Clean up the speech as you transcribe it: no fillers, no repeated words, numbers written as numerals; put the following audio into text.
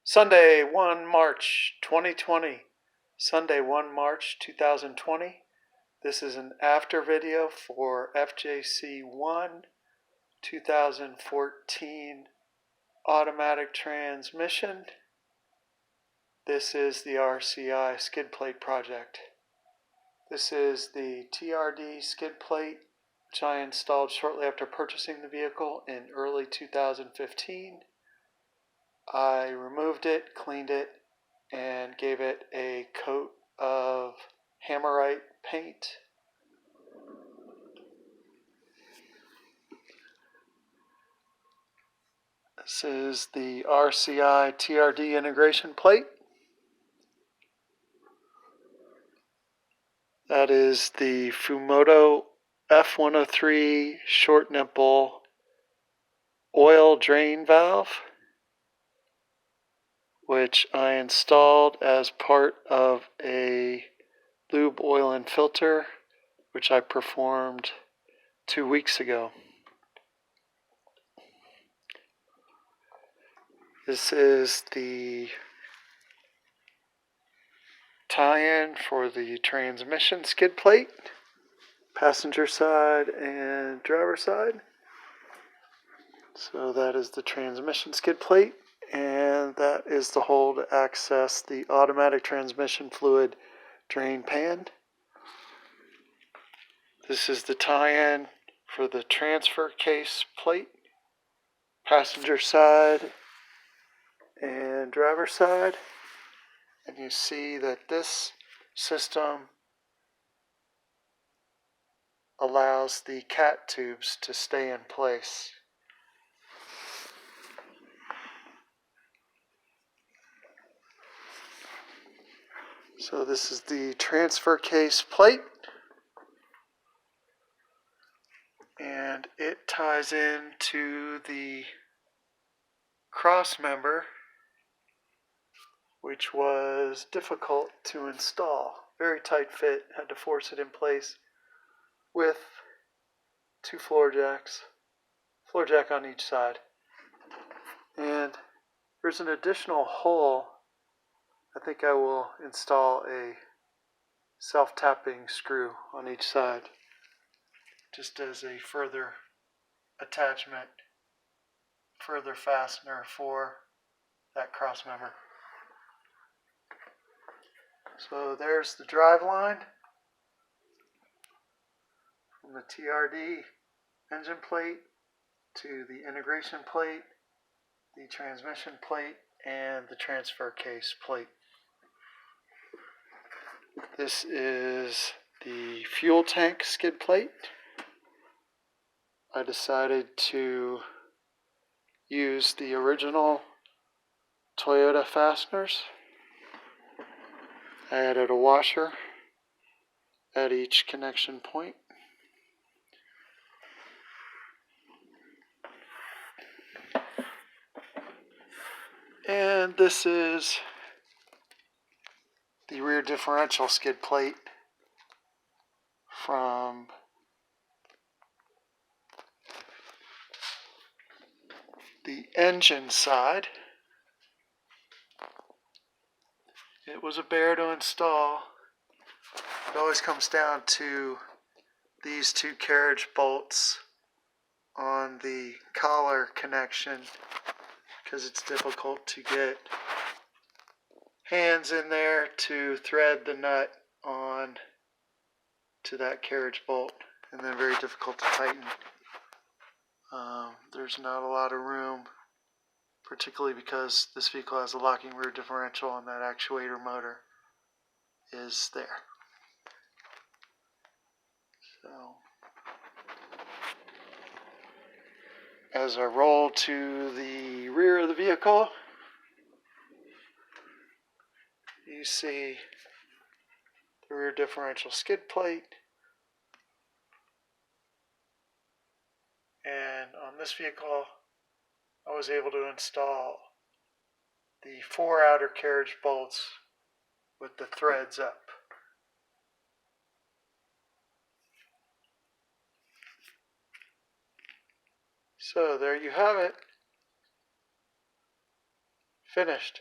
Sunday, 1 March 2020. Sunday, 1 March 2020. This is an after video for FJC1 2014 automatic transmission. This is the RCI skid plate project. This is the TRD skid plate, which I installed shortly after purchasing the vehicle in early 2015. I removed it, cleaned it, and gave it a coat of Hammerite paint. This is the RCI TRD integration plate. That is the Fumoto F103 short nipple oil drain valve, which I installed as part of a lube, oil, and filter, which I performed 2 weeks ago. This is the tie-in for the transmission skid plate, passenger side and driver side. So that is the transmission skid plate, and that is the hole to access the automatic transmission fluid drain pan. This is the tie-in for the transfer case plate, passenger side and driver side. And you see that this system allows the cat tubes to stay in place. So this is the transfer case plate, and it ties into the cross member, which was difficult to install. Very tight fit, had to force it in place with 2 floor jacks, floor jack on each side. And there's an additional hole. I think I will install a self-tapping screw on each side, just as a further attachment, further fastener for that cross member. So there's the drive line from the TRD engine plate to the integration plate, the transmission plate, and the transfer case plate. This is the fuel tank skid plate. I decided to use the original Toyota fasteners. I added a washer at each connection point. And this is the rear differential skid plate from the engine side. It was a bear to install. It always comes down to these 2 carriage bolts on the collar connection, because it's difficult to get hands in there to thread the nut on to that carriage bolt, and then very difficult to tighten. There's not a lot of room, particularly because this vehicle has a locking rear differential and that actuator motor is there. So as I roll to the rear of the vehicle, you see the rear differential skid plate. And on this vehicle, I was able to install the 4 outer carriage bolts with the threads up. So there you have it. Finished.